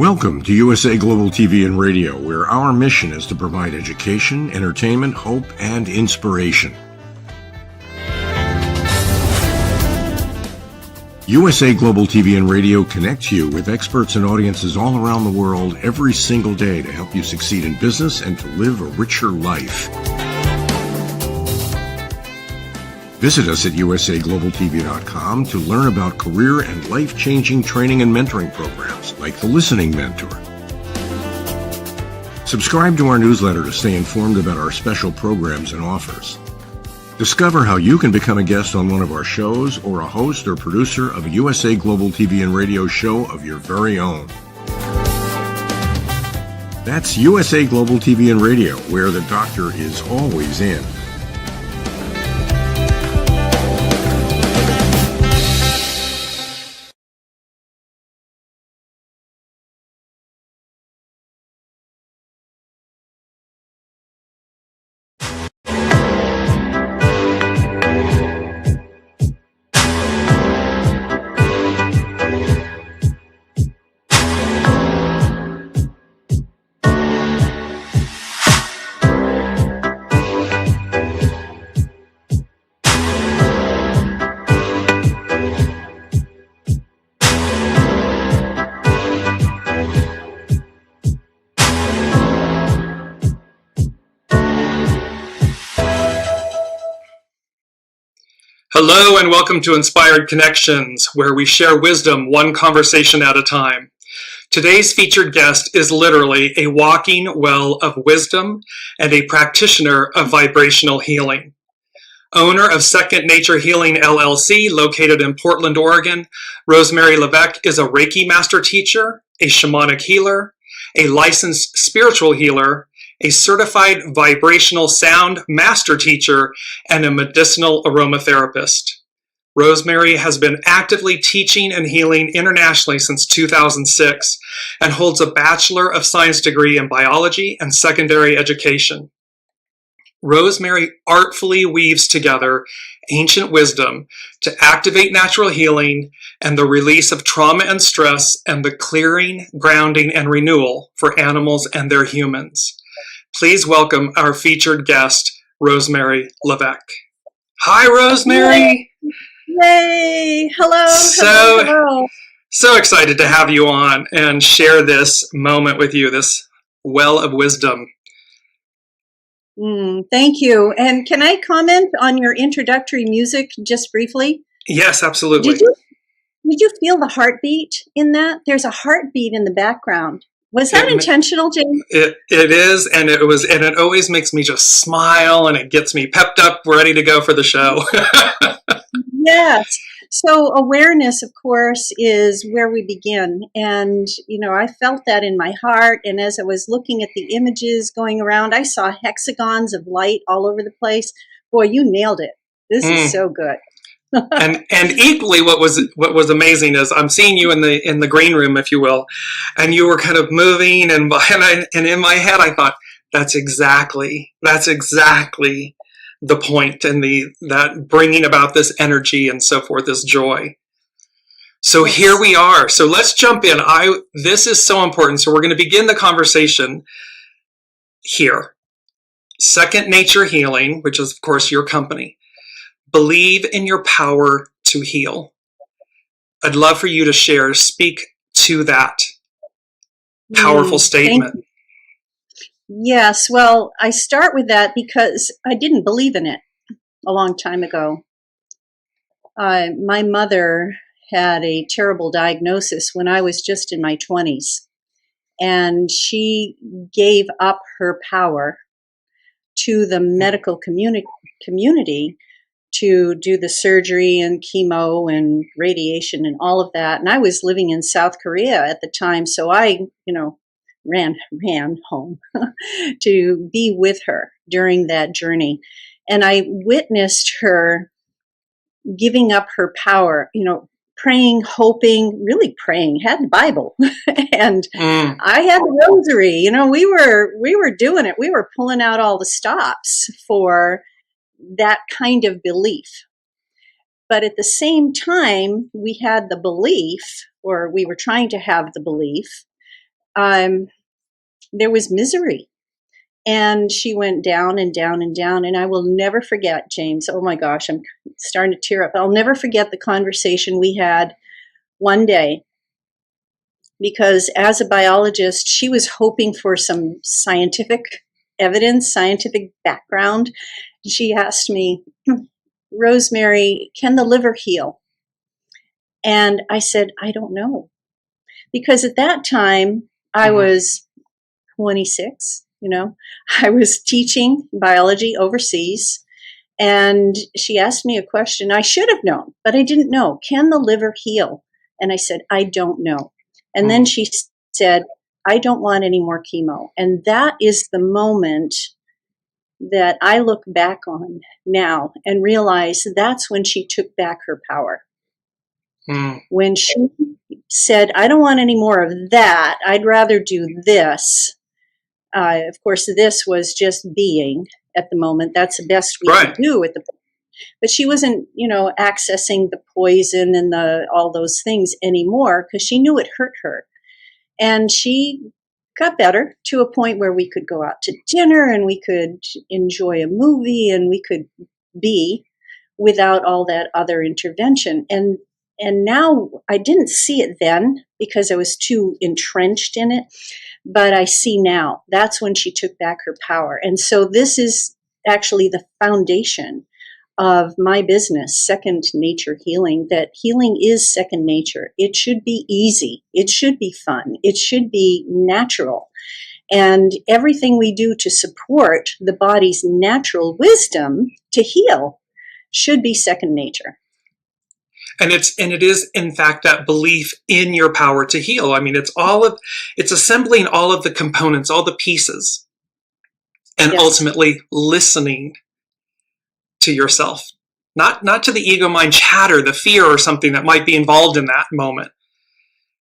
Welcome to USA Global TV and Radio, where our mission is to provide education, entertainment, hope, and inspiration. USA Global TV and Radio connects you with experts and audiences all around the world every single day to help you succeed in business and to live a richer life. Visit us at usaglobaltv.com to learn about career and life-changing training and mentoring programs like the Listening Mentor. Subscribe to our newsletter to stay informed about our special programs and offers. Discover how you can become a guest on one of our shows or a host or producer of a USA Global TV and Radio show of your very own. That's USA Global TV and Radio, where the doctor is always in. Hello and welcome to Inspired Connections, where we share wisdom one conversation at a time. Today's featured guest is literally a walking well of wisdom and a practitioner of vibrational healing. Owner of Second Nature Healing LLC, located in Portland, Oregon, Rosemary Levesque is a Reiki master teacher, a shamanic healer, a licensed spiritual healer, a certified vibrational sound master teacher, and a medicinal aromatherapist. Rosemary has been actively teaching and healing internationally since 2006 and holds a Bachelor of Science degree in biology and secondary education. Rosemary artfully weaves together ancient wisdom to activate natural healing and the release of trauma and stress and the clearing, grounding, and renewal for animals and their humans. Please welcome our featured guest, Rosemary Levesque. Hi, Rosemary. Yay! Hello. So excited to have you on and share this moment with you, this well of wisdom. Thank you. And can I comment on your introductory music just briefly? Yes, absolutely. Did you feel the heartbeat in that? There's a heartbeat in the background. Was that intentional, James? It is, and it always makes me just smile, and it gets me pepped up, ready to go for the show. Yes. So awareness, of course, is where we begin. And, I felt that in my heart. And as I was looking at the images going around, I saw hexagons of light all over the place. Boy, you nailed it. This is so good. and equally, what was amazing is I'm seeing you in the green room, if you will, and you were kind of moving, and in my head I thought that's exactly the point, and that bringing about this energy and so forth, this joy. So here we are. So let's jump in. This is so important. So we're going to begin the conversation here. Second Nature Healing, which is of course your company. Believe in your power to heal. I'd love for you to speak to that powerful statement. Yes, well, I start with that because I didn't believe in it a long time ago. My mother had a terrible diagnosis when I was just in my 20s, and she gave up her power to the medical community to do the surgery and chemo and radiation and all of that. And I was living in South Korea at the time, so I, ran home to be with her during that journey. And I witnessed her giving up her power, praying, hoping, really praying, had the Bible. And I had the rosary. We were doing it. We were pulling out all the stops for that kind of belief. But at the same time, we had the belief, or we were trying to have the belief, there was misery. And she went down and down and down. And I will never forget, James. Oh my gosh, I'm starting to tear up. I'll never forget the conversation we had one day, because as a biologist, she was hoping for some scientific evidence, scientific background. She asked me, Rosemary, can the liver heal? And I said, I don't know. Because at that time, I was 26. I was teaching biology overseas, and she asked me a question I should have known, but I didn't know. Can the liver heal? And I said, I don't know. And then she said, I don't want any more chemo. And that is the moment that I look back on now and realize that's when she took back her power. When she said, I don't want any more of that, I'd rather do this. Of course, this was just being at the moment. That's the best we could do at the point. But she wasn't, accessing the poison and all those things anymore, because she knew it hurt her. And she got better to a point where we could go out to dinner and we could enjoy a movie and we could be without all that other intervention. And now I didn't see it then because I was too entrenched in it. But I see now, that's when she took back her power. And so this is actually the foundation of my business, Second Nature Healing, that healing is second nature. It should be easy. It should be fun. It should be natural. And everything we do to support the body's natural wisdom to heal should be second nature. And it is in fact that belief in your power to heal. I mean, it's assembling all of the components, all the pieces, and ultimately listening to yourself, not to the ego mind chatter, the fear or something that might be involved in that moment,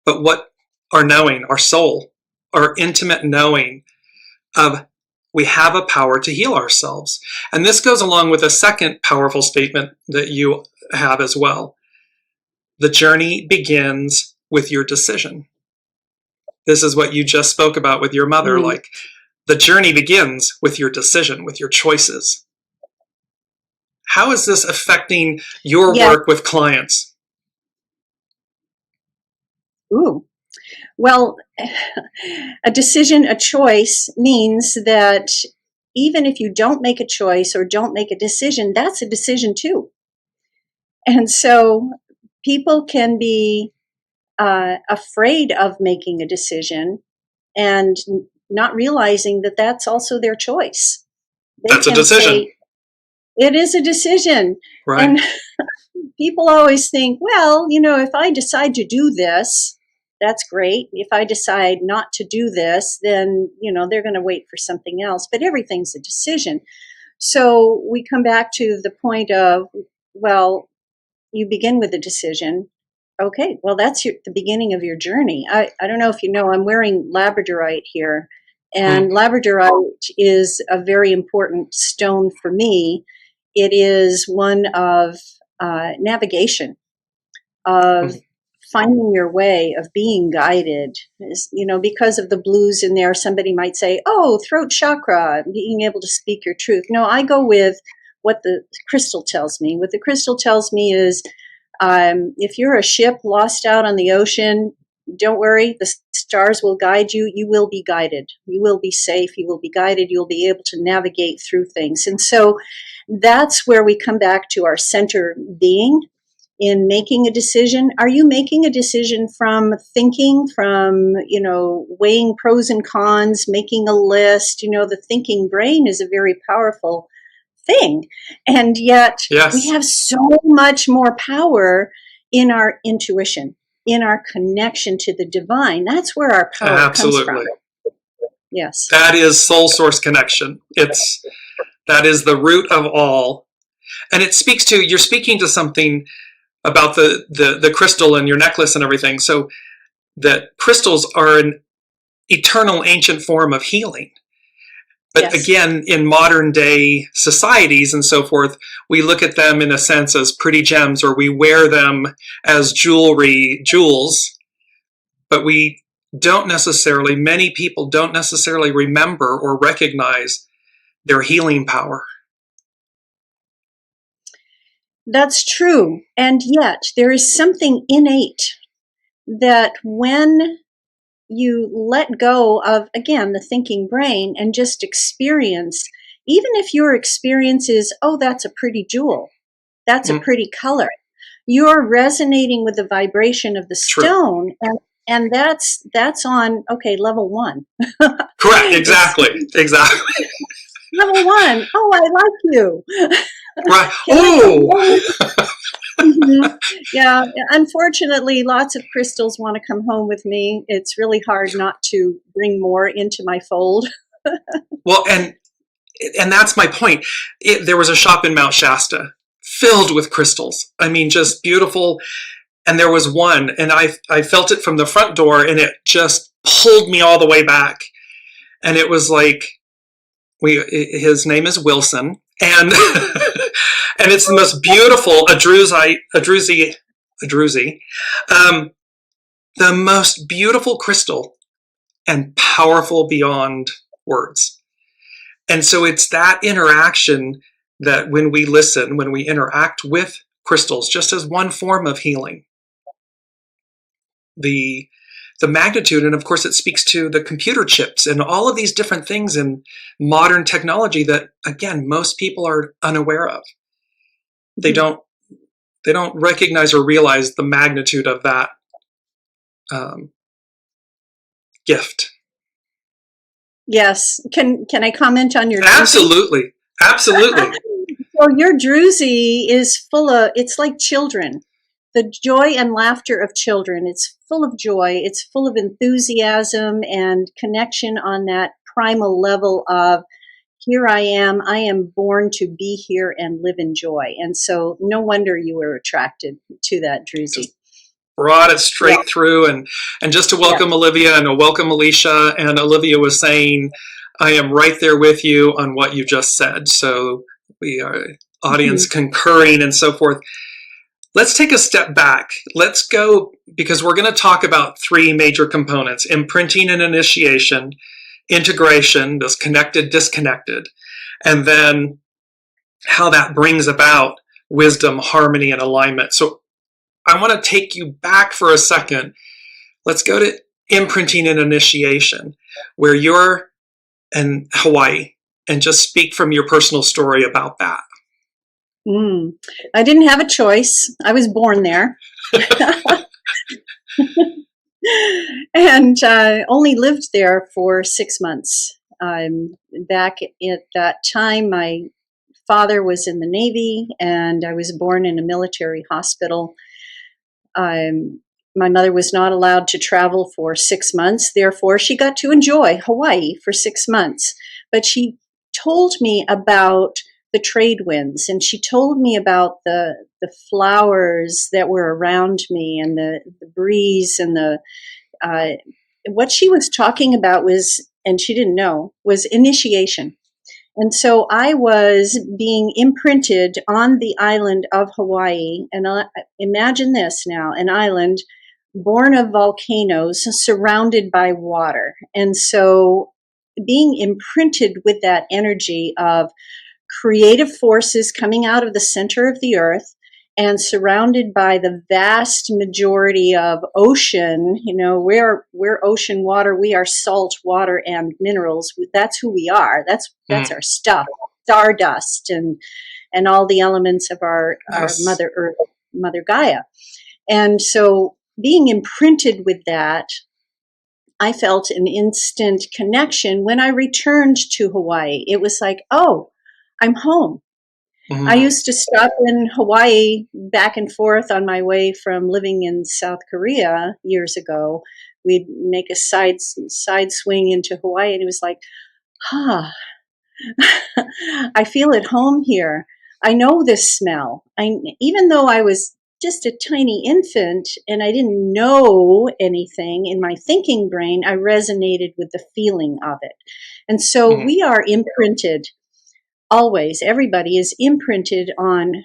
but what our knowing, our soul, our intimate knowing of we have a power to heal ourselves. And this goes along with a second powerful statement that you have as well. The journey begins with your decision. This is what you just spoke about with your mother. Like, the journey begins with your decision, with your choices. How is this affecting your work with clients? Well, a decision, a choice means that even if you don't make a choice or don't make a decision, that's a decision too. And so people can be afraid of making a decision and not realizing that that's also their choice. That's a decision. It is a decision. Right. And people always think, well, if I decide to do this, that's great. If I decide not to do this, then, they're going to wait for something else. But everything's a decision. So we come back to the point of, well, you begin with a decision. Okay, well, that's the beginning of your journey. I don't know if you know, I'm wearing labradorite here. And labradorite is a very important stone for me. It is one of navigation, of finding your way, of being guided. Because of the blues in there, somebody might say, oh, throat chakra, being able to speak your truth. No, I go with what the crystal tells me. What the crystal tells me is, if you're a ship lost out on the ocean, don't worry, the stars will guide you. You will be guided. You will be safe. You will be guided. You'll be able to navigate through things. And so that's where we come back to our center being in making a decision. Are you making a decision from thinking, from, weighing pros and cons, making a list? The thinking brain is a very powerful thing. And yet we have so much more power in our intuition, in our connection to the divine. That's where our power comes from. Yes. That is soul source connection. That is the root of all. And it speaks to, you're speaking to something about the crystal and your necklace and everything. So that crystals are an eternal ancient form of healing. But again, in modern day societies and so forth, we look at them in a sense as pretty gems, or we wear them as jewels, but we many people don't necessarily remember or recognize their healing power. That's true. And yet there is something innate that when you let go of, again, the thinking brain and just experience, even if your experience is, oh, that's a pretty jewel, that's a pretty color, you're resonating with the vibration of the stone. And that's on, okay, level 1. Correct. Exactly. Level 1. Oh, I like you. Right. Oh. Mm-hmm. Yeah. Unfortunately, lots of crystals want to come home with me. It's really hard not to bring more into my fold. Well, and that's my point. There was a shop in Mount Shasta filled with crystals. I mean, just beautiful. And there was one, and I felt it from the front door, and it just pulled me all the way back. And it was like, his name is Wilson, and and it's the most beautiful Adruzi, the most beautiful crystal and powerful beyond words. And so it's that interaction that when we listen, when we interact with crystals, just as one form of healing, the magnitude, and of course it speaks to the computer chips and all of these different things in modern technology that, again, most people are unaware of. They don't recognize or realize the magnitude of that gift. Yes. Can I comment on your Absolutely. Absolutely. So your druzy is full of, it's like children. The joy and laughter of children. It's full of joy. It's full of enthusiasm and connection on that primal level of, here I am born to be here and live in joy. And so no wonder you were attracted to that druzy. Brought it straight through. And just to welcome Olivia and welcome Alicia. And Olivia was saying, I am right there with you on what you just said. So we are audience concurring and so forth. Let's take a step back. Let's go, because we're going to talk about 3 major components: imprinting and initiation, integration, this connected, disconnected, and then how that brings about wisdom, harmony, and alignment. So I want to take you back for a second. Let's go to imprinting and initiation, where you're in Hawaii, and just speak from your personal story about that. I didn't have a choice. I was born there. And only lived there for 6 months. Back at that time, my father was in the Navy, and I was born in a military hospital. My mother was not allowed to travel for 6 months. Therefore, she got to enjoy Hawaii for 6 months. But she told me about the trade winds, and she told me about the flowers that were around me, and the breeze, and what she was talking about was, and she didn't know, was initiation. And so I was being imprinted on the island of Hawaii, and imagine this now, an island born of volcanoes, surrounded by water. And so being imprinted with that energy of creative forces coming out of the center of the earth, and surrounded by the vast majority of ocean. We're ocean water. We are salt water and minerals. That's who we are. That's our stuff. Stardust and all the elements of our Mother Earth, Mother Gaia. And so being imprinted with that, I felt an instant connection when I returned to Hawaii. It was like, oh, I'm home. I used to stop in Hawaii back and forth on my way from living in South Korea years ago. We'd make a side swing into Hawaii, and it was like, I feel at home here. I know this smell. Even though I was just a tiny infant and I didn't know anything in my thinking brain, I resonated with the feeling of it. And so we are imprinted. Always, everybody is imprinted on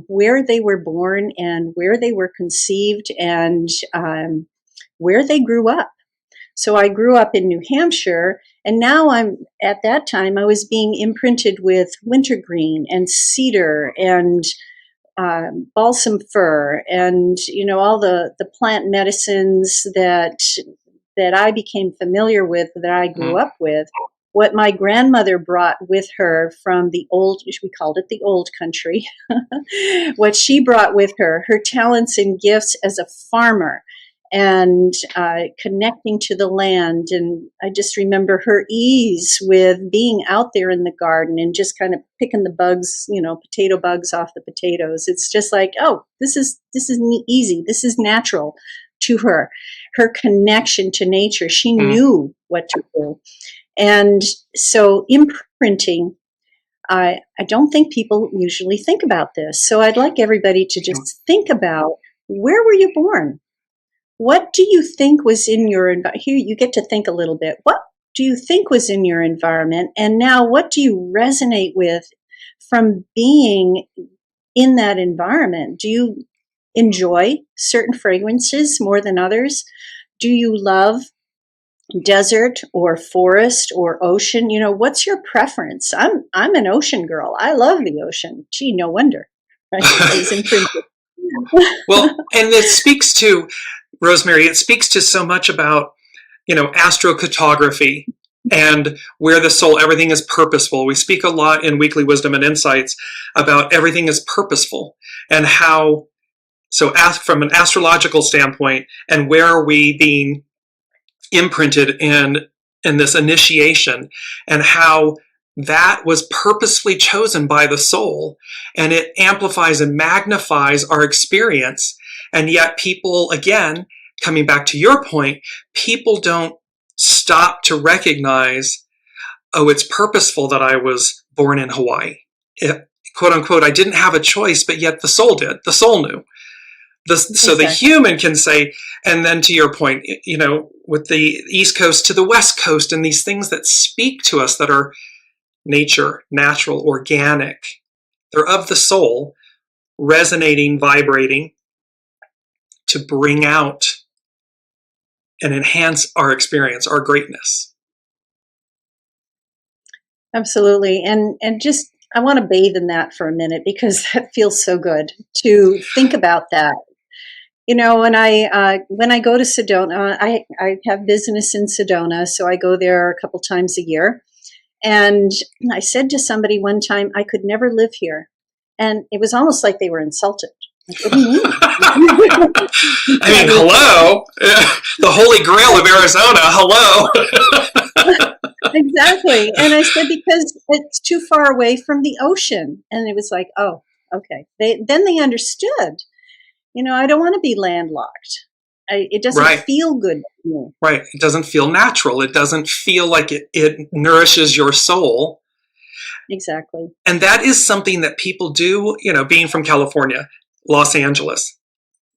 where they were born and where they were conceived and where they grew up. So I grew up in New Hampshire, and now at that time, I was being imprinted with wintergreen and cedar and balsam fir and, all the plant medicines that I became familiar with, that I grew up with. What my grandmother brought with her from we called it the old country, what she brought with her talents and gifts as a farmer and connecting to the land. And I just remember her ease with being out there in the garden and just kind of picking the bugs, potato bugs off the potatoes. It's just like, oh, this is easy. This is natural to her. Her connection to nature. She knew what to do. And so imprinting, I don't think people usually think about this. So I'd like everybody to just think about, where were you born? What do you think was in your environment? Here, you get to think a little bit. What do you think was in your environment? And now what do you resonate with from being in that environment? Do you enjoy certain fragrances more than others? Do you love desert or forest or ocean? What's your preference? I'm an ocean girl. I love the ocean. Gee, no wonder. Right? I was imprinted. Well, and it speaks to, Rosemary, it speaks to so much about, astrocartography and where the soul, everything is purposeful. We speak a lot in Weekly Wisdom and Insights about everything is purposeful and how, so from an astrological standpoint, and where are we being imprinted in this initiation, and how that was purposefully chosen by the soul, and it amplifies and magnifies our experience. And yet people, again, coming back to your point, people don't stop to recognize, oh, it's purposeful that I was born in Hawaii. Quote unquote, I didn't have a choice, but yet the soul did. The soul knew. So the human can say, and then to your point, with the East Coast to the West Coast, and these things that speak to us that are nature, natural, organic, they're of the soul, resonating, vibrating to bring out and enhance our experience, our greatness. Absolutely. And just, I want to bathe in that for a minute, because that feels so good to think about that. When I go to Sedona, I have business in Sedona, so I go there a couple times a year. And I said to somebody one time, I could never live here. And it was almost like they were insulted. Like, what do you mean? I mean, hello, the Holy Grail of Arizona. Hello. Exactly. And I said, because it's too far away from the ocean. And it was like, oh, okay. Then they understood. I don't want to be landlocked. It doesn't feel good to me. Right. It doesn't feel natural. It doesn't feel like it nourishes your soul. Exactly. And that is something that people do, being from California, Los Angeles,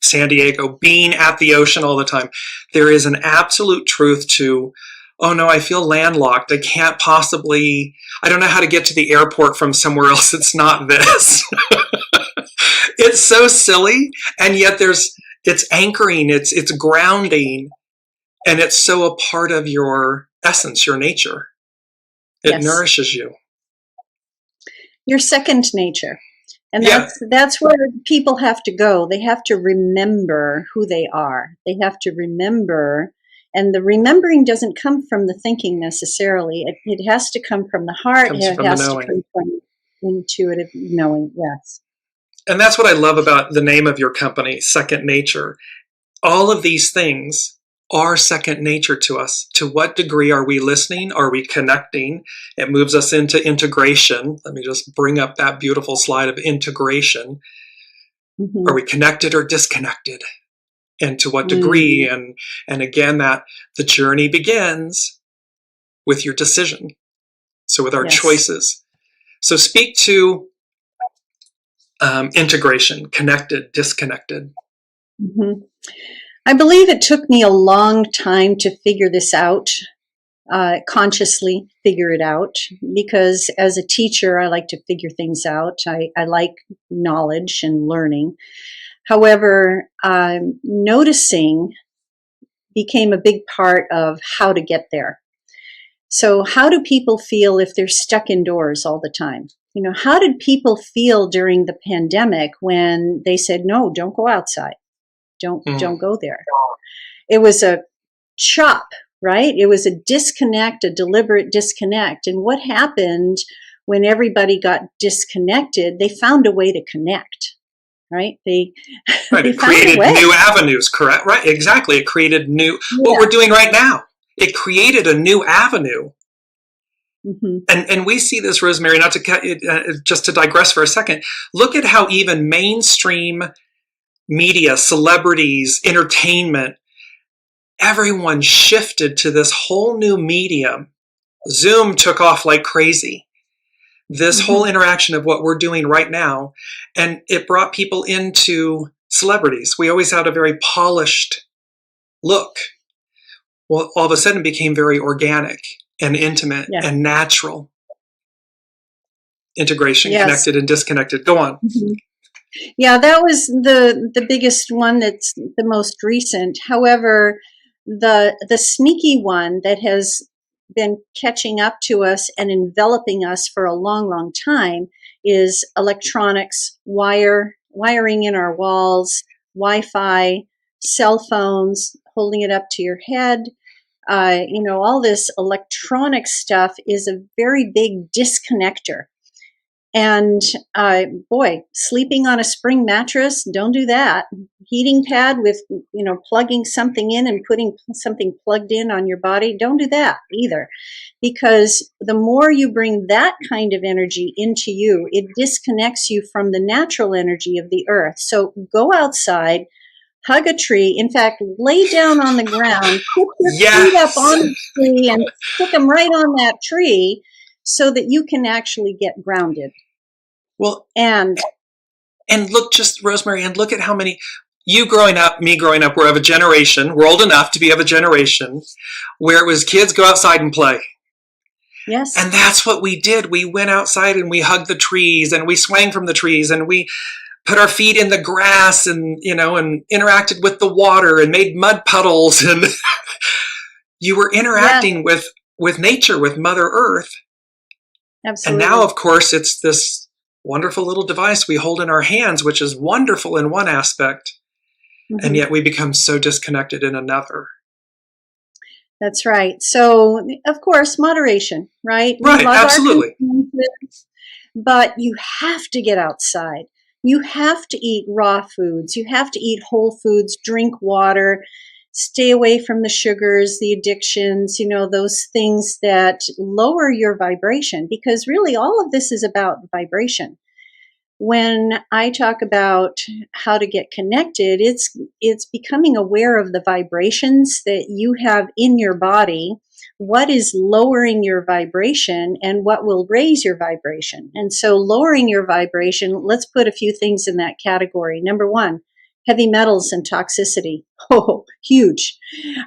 San Diego, being at the ocean all the time. There is an absolute truth to, oh no, I feel landlocked. I don't know how to get to the airport from somewhere else. It's not this. It's so silly. And yet it's anchoring, it's grounding, and it's so a part of your essence, your nature. It nourishes you. Your second nature. And that's where people have to go. They have to remember who they are. They have to remember, and the remembering doesn't come from the thinking necessarily. It has to come from the heart. It has to come from intuitive knowing. Yes. And that's what I love about the name of your company, Second Nature. All of these things are second nature to us. To what degree are we listening? Are we connecting? It moves us into integration. Let me just bring up that beautiful slide of integration. Mm-hmm. Are we connected or disconnected? And to what degree? And again, that the journey begins with your decision. So with our choices. So speak to integration, connected, disconnected. Mm-hmm. I believe it took me a long time to figure this out, consciously figure it out, because as a teacher, I like to figure things out. I like knowledge and learning. However, noticing became a big part of how to get there. So how do people feel if they're stuck indoors all the time? You know, how did people feel during the pandemic when they said, no, don't go outside. Don't go there. It was a chop, right? It was a disconnect, a deliberate disconnect. And what happened when everybody got disconnected? They found a way to connect, right? They it created new avenues, correct? Right, exactly. It created what we're doing right now. It created a new avenue. Mm-hmm. And we see this, Rosemary, not to just to digress for a second. Look at how even mainstream media, celebrities, entertainment, everyone shifted to this whole new medium. Zoom took off like crazy. This whole interaction of what we're doing right now, and it brought people into celebrities. We always had a very polished look. Well, all of a sudden it became very organic and intimate and natural. Integration, connected and disconnected. Go on. Mm-hmm. Yeah, that was the biggest one. That's the most recent. However, the sneaky one that has been catching up to us and enveloping us for a long, long time is electronics, wiring in our walls, Wi-Fi, cell phones, holding it up to your head. All this electronic stuff is a very big disconnector. And sleeping on a spring mattress, don't do that. Heating pad with, plugging something in and putting something plugged in on your body, don't do that either. Because the more you bring that kind of energy into you, it disconnects you from the natural energy of the earth. So go outside, hug a tree. In fact, lay down on the ground, put your feet up on the tree and stick them right on that tree, so that you can actually get grounded. Well, and look, just Rosemary, and look at how many, you growing up, me growing up, we're of a generation, we're old enough to be of a generation where it was kids go outside and play. Yes. And that's what we did. We went outside and we hugged the trees and we swang from the trees and we put our feet in the grass and, and interacted with the water and made mud puddles. And you were interacting with nature, with Mother Earth. Absolutely. And now, of course, it's this wonderful little device we hold in our hands, which is wonderful in one aspect, and yet we become so disconnected in another. That's right. So, of course, moderation, right? Right, absolutely. But you have to get outside. You have to eat raw foods. You have to eat whole foods, drink water. Stay away from the sugars, the addictions, those things that lower your vibration, because really all of this is about vibration. When I talk about how to get connected, it's becoming aware of the vibrations that you have in your body, what is lowering your vibration and what will raise your vibration. And so lowering your vibration, let's put a few things in that category. Number one, heavy metals and toxicity. Oh, huge.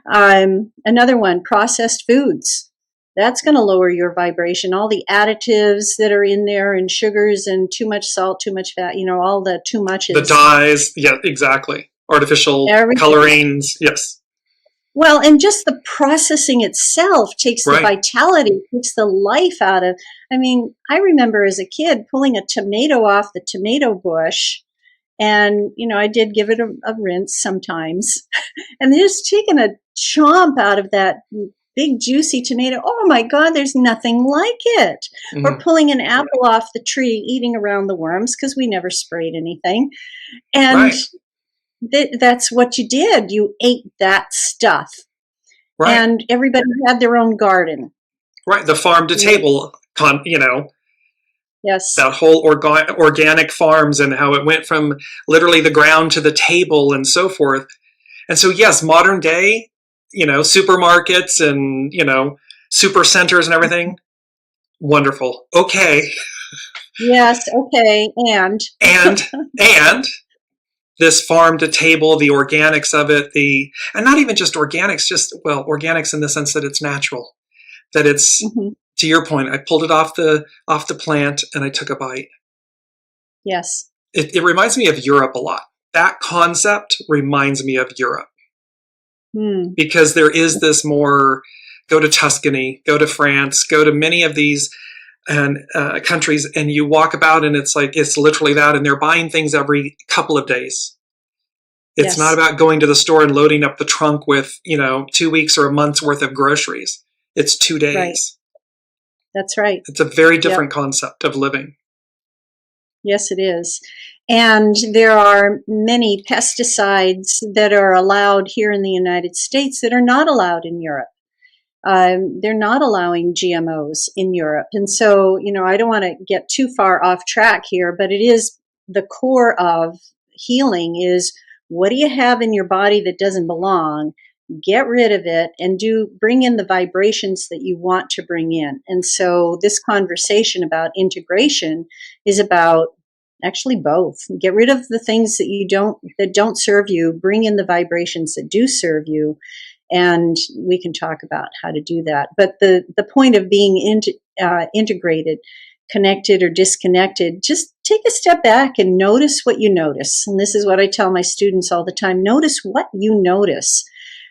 Another one, processed foods. That's going to lower your vibration. All the additives that are in there and sugars and too much salt, too much fat, all the too muches. The dyes. Yeah, exactly. Artificial colorings. Yes. Well, and just the processing itself takes the vitality, takes the life out of. I remember as a kid pulling a tomato off the tomato bush. And, I did give it a rinse sometimes. And just taking a chomp out of that big juicy tomato. Oh my God, there's nothing like it. Mm-hmm. Or pulling an apple off the tree, eating around the worms because we never sprayed anything. And that's what you did. You ate that stuff. Right. And everybody had their own garden. Right. The farm to table, Yes. That whole organic farms and how it went from literally the ground to the table and so forth. And so, yes, modern day, supermarkets and, super centers and everything. Wonderful. Okay. Yes. Okay. And this farm to table, the organics of it, and not even just organics, organics in the sense that it's natural, that it's, to your point, I pulled it off the plant and I took a bite. Yes. It reminds me of Europe a lot. That concept reminds me of Europe. because there is this more, go to Tuscany, go to France, go to many of these countries, and you walk about and it's like, it's literally that, and they're buying things every couple of days. It's not about going to the store and loading up the trunk with, 2 weeks or a month's worth of groceries. It's 2 days. Right. That's right. It's a very different concept of living. Yes, it is. And there are many pesticides that are allowed here in the United States that are not allowed in Europe. They're not allowing GMOs in Europe. And so, I don't want to get too far off track here, but it is the core of healing is, what do you have in your body that doesn't belong? Get rid of it and bring in the vibrations that you want to bring in. And so this conversation about integration is about actually both. Get rid of the things that don't serve you, bring in the vibrations that do serve you. And we can talk about how to do that. But the point of being integrated, connected or disconnected, just take a step back and notice what you notice. And this is what I tell my students all the time. Notice what you notice.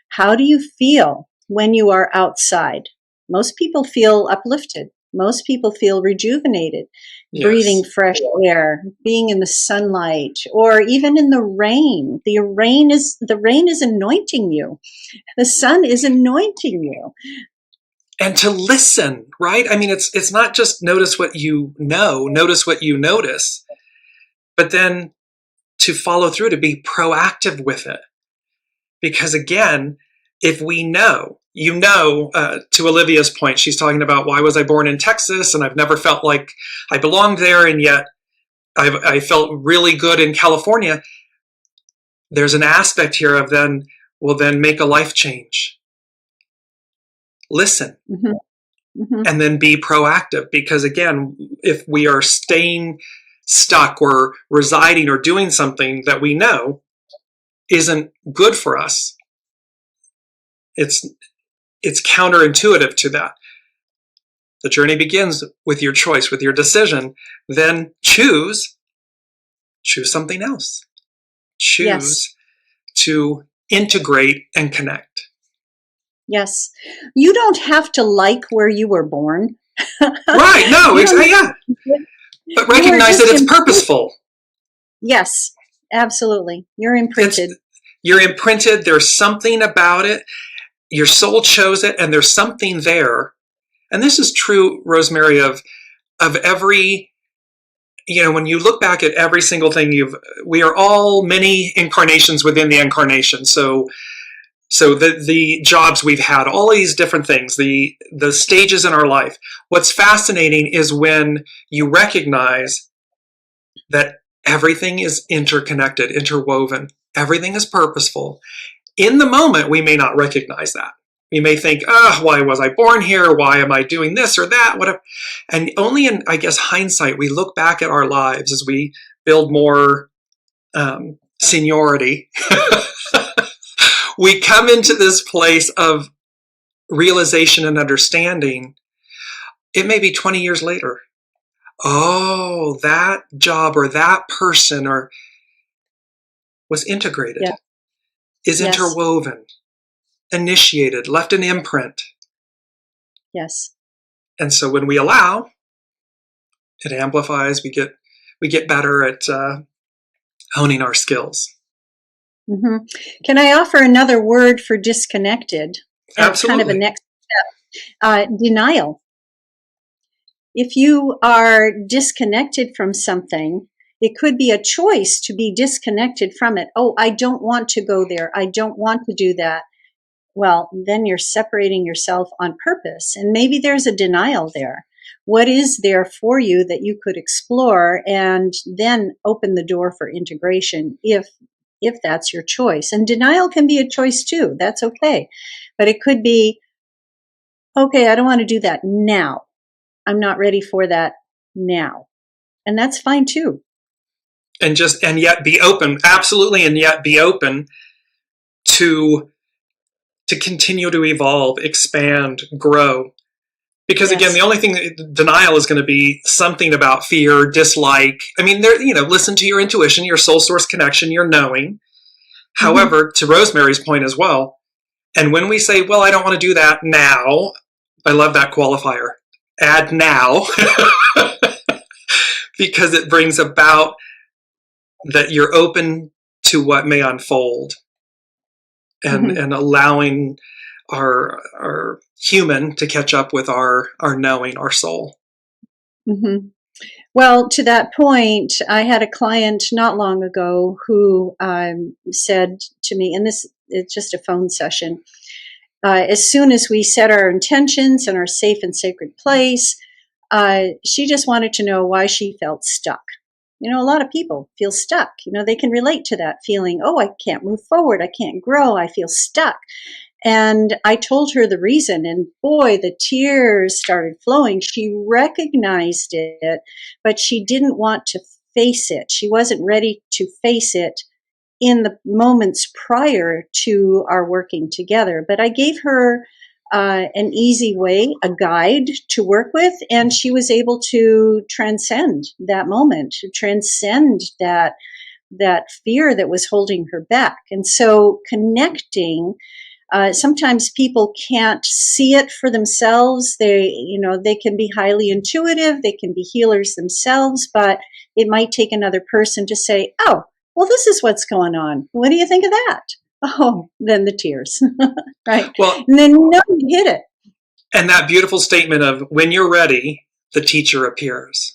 How do you feel when you are outside? Most people feel uplifted. Most people feel rejuvenated, breathing fresh air, being in the sunlight, or even in the rain. The rain is anointing you. The sun is anointing you. And to listen, right? I mean, it's not just notice what you know, notice what you notice, but then to follow through, to be proactive with it. Because again, if we know, to Olivia's point, she's talking about, why was I born in Texas and I've never felt like I belonged there, and yet I felt really good in California. There's an aspect here of then make a life change. Listen, and then be proactive. Because again, if we are staying stuck or residing or doing something that we know isn't good for us, it's counterintuitive to that. The journey begins with your choice, with your decision. Then choose something else. Choose to integrate and connect. Yes. You don't have to like where you were born. Right. No, exactly. Yeah. But recognize that it's purposeful. Yes, absolutely. You're imprinted. You're imprinted. There's something about it. Your soul chose it, and there's something there. And this is true, Rosemary, of every, when you look back at every single thing we are all many incarnations within the incarnation. So the jobs we've had, all these different things, the stages in our life. What's fascinating is when you recognize that everything is interconnected, interwoven. Everything is purposeful. In the moment, we may not recognize that. We may think, why was I born here? Why am I doing this or that? Whatever. And only in, I guess, hindsight, we look back at our lives as we build more seniority. We come into this place of realization and understanding. It may be 20 years later. Oh, that job or that person was integrated, is interwoven, initiated, left an imprint. Yes. And so when we allow, it amplifies. We get better at honing our skills. Mm-hmm. Can I offer another word for disconnected? Absolutely. Kind of a next step. Denial. If you are disconnected from something, it could be a choice to be disconnected from it. Oh, I don't want to go there. I don't want to do that. Well, then you're separating yourself on purpose. And maybe there's a denial there. What is there for you that you could explore and then open the door for integration if that's your choice? And denial can be a choice too. That's okay. But it could be, okay, I don't want to do that now. I'm not ready for that now. And that's fine too. And yet be open, absolutely, and yet be open to continue to evolve, expand, grow. Because again, the only thing denial is going to be something about fear, dislike. I mean, listen to your intuition, your soul source connection, your knowing. However, to Rosemary's point as well, And when we say, well, I don't want to do that now, I love that qualifier. Add now, because it brings about that you're open to what may unfold, and allowing our human to catch up with our knowing, our soul. Mm-hmm. Well, to that point, I had a client not long ago who said to me, and this is just a phone session, as soon as we set our intentions in our safe and sacred place, she just wanted to know why she felt stuck. You know, a lot of people feel stuck. You know, they can relate to that feeling. Oh, I can't move forward. I can't grow. I feel stuck. And I told her the reason, and boy, the tears started flowing. She recognized it, but she didn't want to face it. She wasn't ready to face it in the moments prior to our working together. But I gave her an easy way, a guide to work with, and she was able to transcend that moment, to transcend that fear that was holding her back. And so connecting, sometimes people can't see it for themselves. They can be highly intuitive, they can be healers themselves, but it might take another person to say, oh, well, this is what's going on. What do you think of that? Oh, then the tears, right? Well, and then you hit it. And that beautiful statement of, when you're ready, the teacher appears.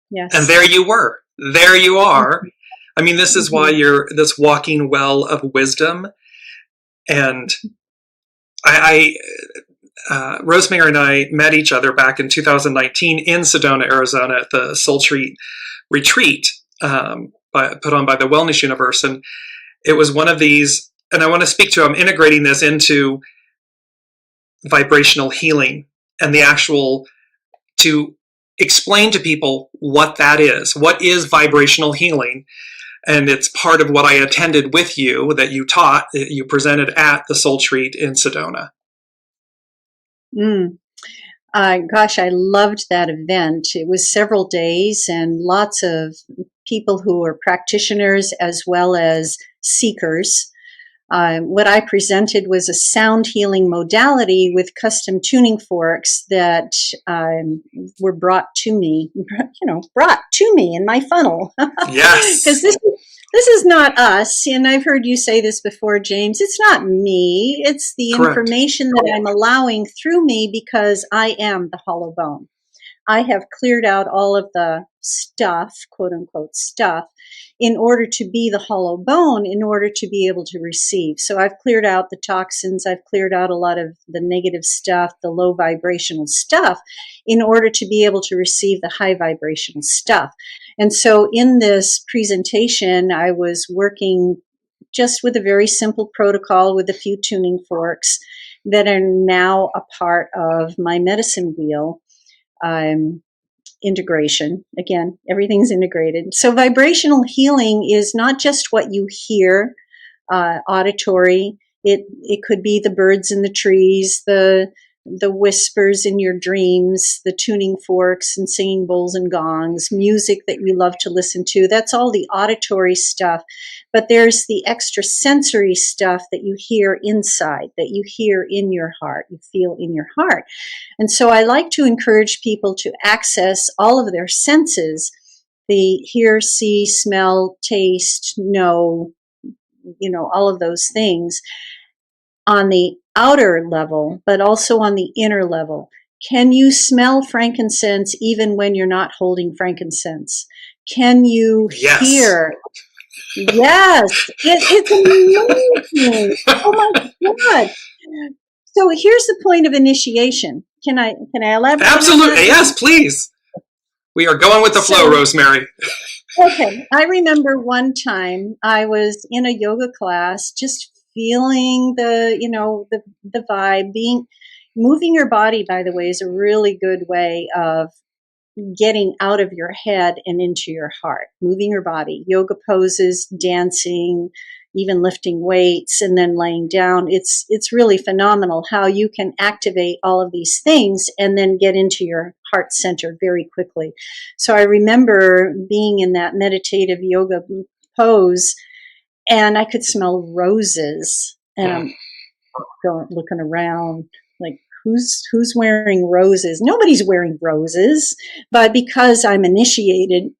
Yes. And there you were. There you are. I mean, this is why you're this walking well of wisdom. And Rosemary and I met each other back in 2019 in Sedona, Arizona, at the Soul Treat retreat put on by the Wellness Universe. And it was one of these, and I want to speak to, I'm integrating this into vibrational healing and to explain to people what that is. What is vibrational healing? And it's part of what I attended with you, that you taught, that you presented at the Soul Treat in Sedona. Gosh, I loved that event. It was several days and lots of people who were practitioners as well as seekers. What I presented was a sound healing modality with custom tuning forks that were brought to me in my funnel. Yes. Because this is not us. And I've heard you say this before, James. It's not me. It's the Correct. information that I'm allowing through me, because I am the hollow bone. I have cleared out all of the stuff, quote unquote stuff, in order to be the hollow bone, in order to be able to receive. So I've cleared out the toxins. I've cleared out a lot of the negative stuff, the low vibrational stuff, in order to be able to receive the high vibrational stuff. And so in this presentation, I was working just with a very simple protocol with a few tuning forks that are now a part of my medicine wheel. Integration. Again, everything's integrated. So vibrational healing is not just what you hear, auditory. It could be the birds in the trees, the whispers in your dreams, the tuning forks and singing bowls and gongs, music that you love to listen to. That's all the auditory stuff. But there's the extrasensory stuff that you hear inside, that you hear in your heart, you feel in your heart. And so I like to encourage people to access all of their senses, the hear, see, smell, taste, know, all of those things, on the outer level, but also on the inner level. Can you smell frankincense even when you're not holding frankincense? Can you hear? Yes, it's amazing. Oh my God. So here's the point of initiation. Can I elaborate? Absolutely. Yes, please. We are going with the flow, Rosemary. Okay. I remember one time I was in a yoga class, just feeling the vibe. Moving your body, by the way, is a really good way of getting out of your head and into your heart. Moving your body, yoga poses, dancing, even lifting weights, and then laying down. It's really phenomenal how you can activate all of these things and then get into your heart center very quickly. So I remember being in that meditative yoga pose, and I could smell roses. And going looking around like, who's wearing roses? Nobody's wearing roses, but because I'm initiated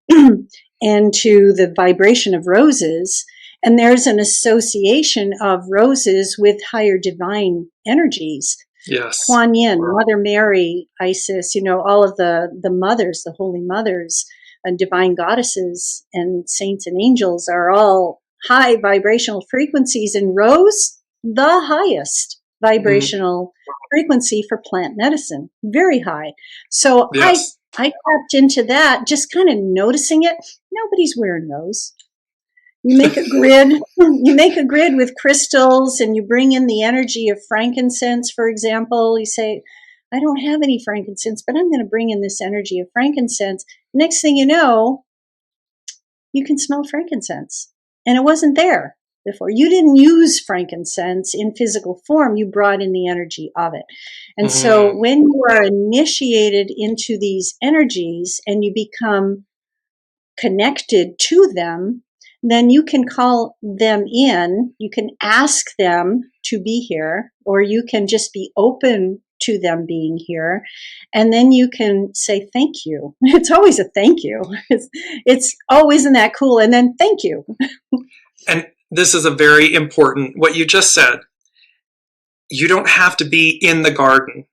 into the vibration of roses, and there's an association of roses with higher divine energies. Yes. Kuan Yin, Mother Mary, Isis, all of the mothers, the holy mothers, and divine goddesses and saints and angels are all high vibrational frequencies, and rose, the highest vibrational frequency for plant medicine, very high. So Yes. I tapped into that, just kind of noticing it. Nobody's wearing rose. You make a grid. You make a grid with crystals, and you bring in the energy of frankincense, for example. You say, I don't have any frankincense, but I'm going to bring in this energy of frankincense. Next thing you know, you can smell frankincense. And it wasn't there before. You didn't use frankincense in physical form. You brought in the energy of it. And so when you are initiated into these energies and you become connected to them, then you can call them in. You can ask them to be here, or you can just be open to them being here. And then you can say, thank you. It's always a thank you. It's oh, isn't that cool? And then thank you. And this is a very important, what you just said. You don't have to be in the garden.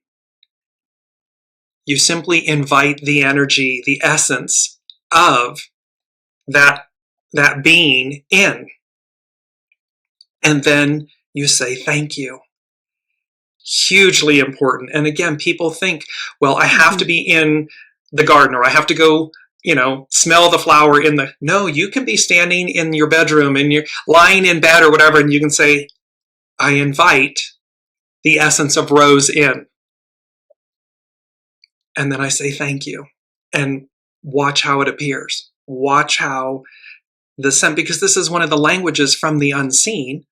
You simply invite the energy, the essence of that being in. And then you say, thank you. Hugely important. And again, people think, well, I have to be in the garden, or I have to go, smell the flower in the, no, you can be standing in your bedroom and you're lying in bed or whatever. And you can say, I invite the essence of rose in. And then I say, thank you. And watch how it appears. Watch how the scent, because this is one of the languages from the unseen,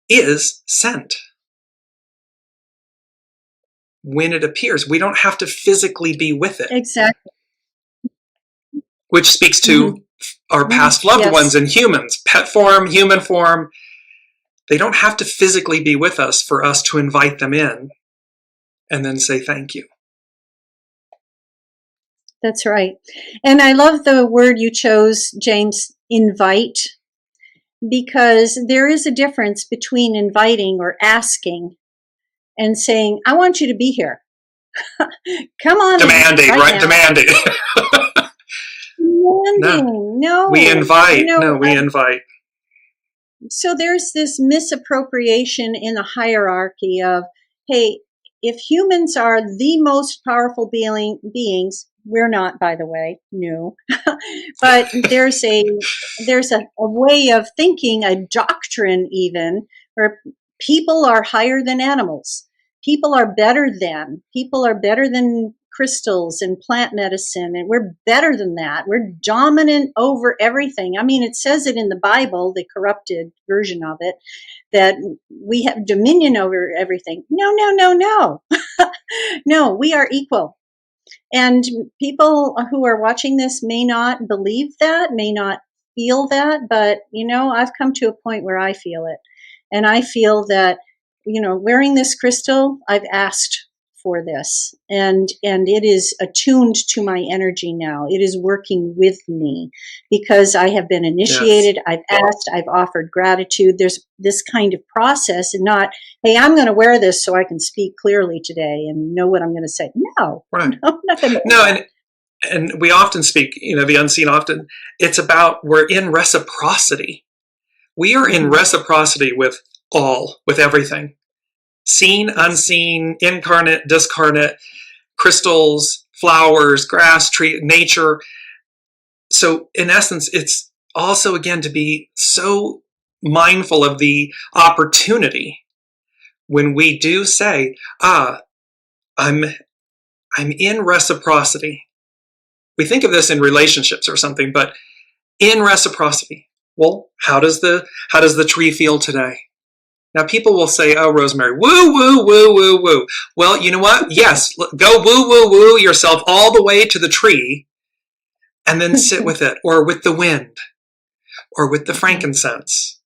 is scent. When it appears, we don't have to physically be with it. Exactly. Which speaks to our past loved ones and humans, pet form, human form. They don't have to physically be with us for us to invite them in and then say thank you. That's right. And I love the word you chose, James, invite, because there is a difference between inviting or asking and saying, I want you to be here. Come on. Demanding, right? Demanding. No. We invite. We invite. So there's this misappropriation in the hierarchy of, hey, if humans are the most powerful beings, we're not, by the way, no. But there's a way of thinking, a doctrine even, where people are higher than animals. People are better than crystals and plant medicine, and we're better than that. We're dominant over everything. I mean, it says it in the Bible, the corrupted version of it, that we have dominion over everything. No. No, we are equal. And people who are watching this may not believe that, may not feel that, but, I've come to a point where I feel it. And I feel that, wearing this crystal, I've asked for this, and it is attuned to my energy now. It is working with me because I have been initiated. Yes. I've asked, I've offered gratitude. There's this kind of process, and not, hey, I'm going to wear this so I can speak clearly today and know what I'm going to say. No, right. No, nothing. No, and we often speak, the unseen often, it's about, we're in reciprocity. We are in reciprocity with everything. Seen, unseen, incarnate, discarnate, crystals, flowers, grass, tree, nature. So in essence, it's also, again, to be so mindful of the opportunity when we do say, I'm in reciprocity. We think of this in relationships or something, but in reciprocity. Well, how does the tree feel today? Now, people will say, oh, Rosemary, woo, woo, woo, woo, woo. Well, you know what? Yes, go woo, woo, woo yourself all the way to the tree and then sit with it, or with the wind, or with the frankincense,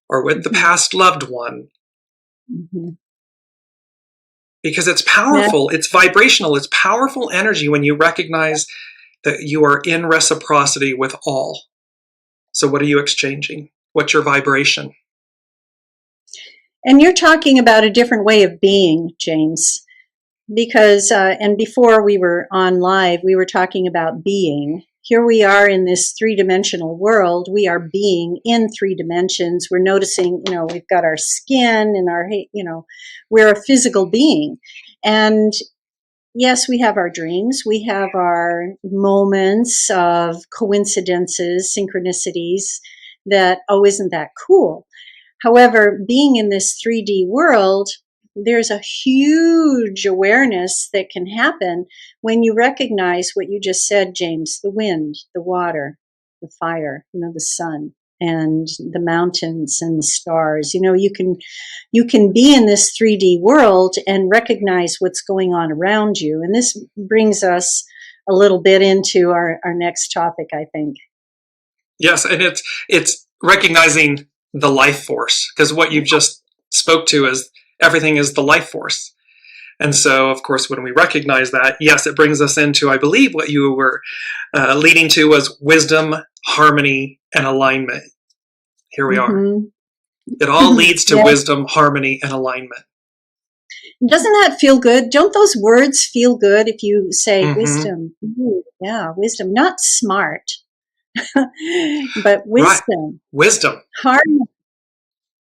or with the past loved one. because it's powerful. It's vibrational. It's powerful energy when you recognize that you are in reciprocity with all. So what are you exchanging? What's your vibration? And you're talking about a different way of being, James, because, and before we were on live, we were talking about being. Here we are in this three-dimensional world. We are being in 3 dimensions. We're noticing, we've got our skin and our, we're a physical being. And yes, we have our dreams. We have our moments of coincidences, synchronicities that, oh, isn't that cool? However, being in this 3D world, there's a huge awareness that can happen when you recognize what you just said, James, the wind, the water, the fire, the sun, and the mountains and the stars. You can be in this 3D world and recognize what's going on around you. And this brings us a little bit into our next topic, I think. Yes, and it's recognizing the life force, because what you've just spoke to is everything is the life force. And so, of course, when we recognize that, yes, it brings us into, I believe, what you were leading to was wisdom, harmony, and alignment. Here we are. It all leads to wisdom, harmony, and alignment. Doesn't that feel good? Don't those words feel good if you say wisdom? Ooh, yeah, wisdom, not smart, but wisdom. Right. Wisdom. Harmony.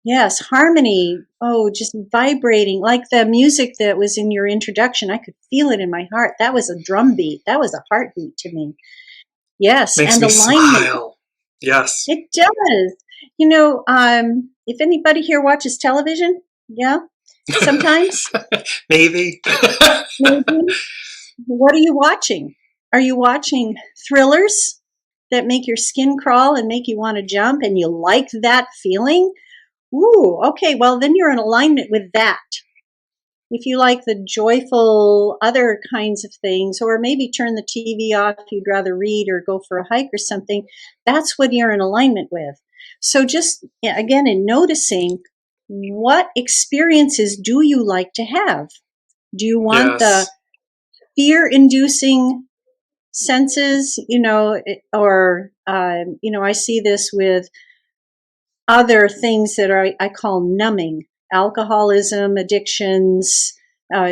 Yes, harmony. Oh, just vibrating like the music that was in your introduction. I could feel it in my heart. That was a drum beat. That was a heartbeat to me. Yes, makes and me alignment. Smile. Yes, it does. If anybody here watches television, yeah, sometimes, maybe. maybe. What are you watching? Are you watching thrillers that make your skin crawl and make you want to jump, and you like that feeling? Ooh, okay, well, then you're in alignment with that. If you like the joyful other kinds of things, or maybe turn the TV off if you'd rather read or go for a hike or something, that's what you're in alignment with. So just, again, in noticing, what experiences do you like to have? Do you want the fear-inducing senses, or, I see this with other things that I call numbing. Alcoholism, addictions,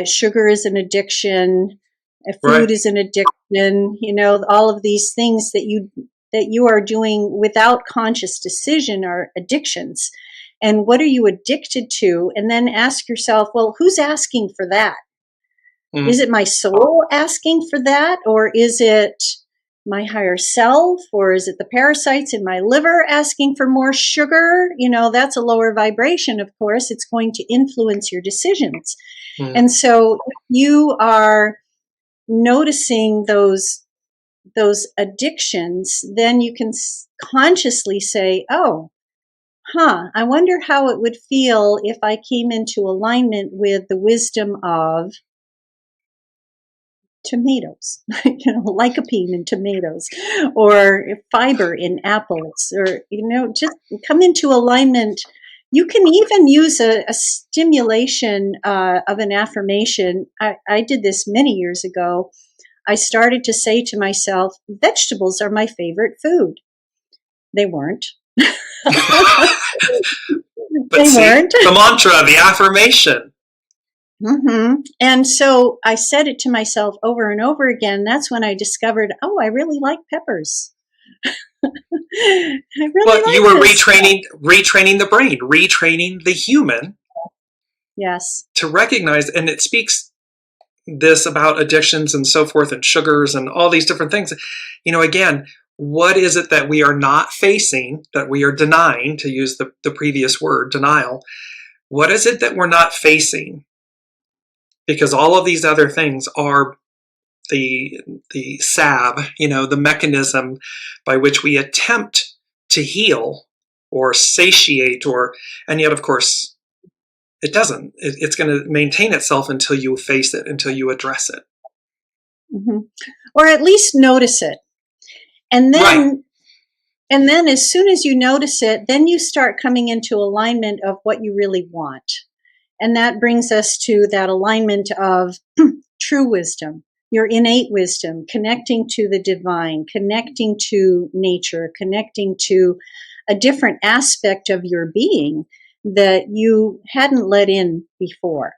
sugar is an addiction, food is an addiction, all of these things that you are doing without conscious decision are addictions. And what are you addicted to? And then ask yourself, well, who's asking for that? Is it my soul asking for that? Or is it my higher self? Or is it the parasites in my liver asking for more sugar? That's a lower vibration, of course. It's going to influence your decisions. And so if you are noticing those addictions, then you can consciously say, I wonder how it would feel if I came into alignment with the wisdom of tomatoes, lycopene in tomatoes, or fiber in apples, or, just come into alignment. You can even use a stimulation of an affirmation. I did this many years ago. I started to say to myself, vegetables are my favorite food. They weren't. But weren't. The mantra, the affirmation. And so I said it to myself over and over again. That's when I discovered, I really like peppers. You were retraining the brain, retraining the human. Yes. To recognize, and it speaks this about addictions and so forth, and sugars and all these different things. Again, what is it that we are not facing, that we are denying, to use the previous word, denial? What is it that we're not facing? Because all of these other things are the salve, the mechanism by which we attempt to heal or satiate, and yet, of course, it doesn't. It's going to maintain itself until you face it, until you address it. Or at least notice it. And then as soon as you notice it, then you start coming into alignment of what you really want. And that brings us to that alignment of true wisdom, your innate wisdom, connecting to the divine, connecting to nature, connecting to a different aspect of your being that you hadn't let in before.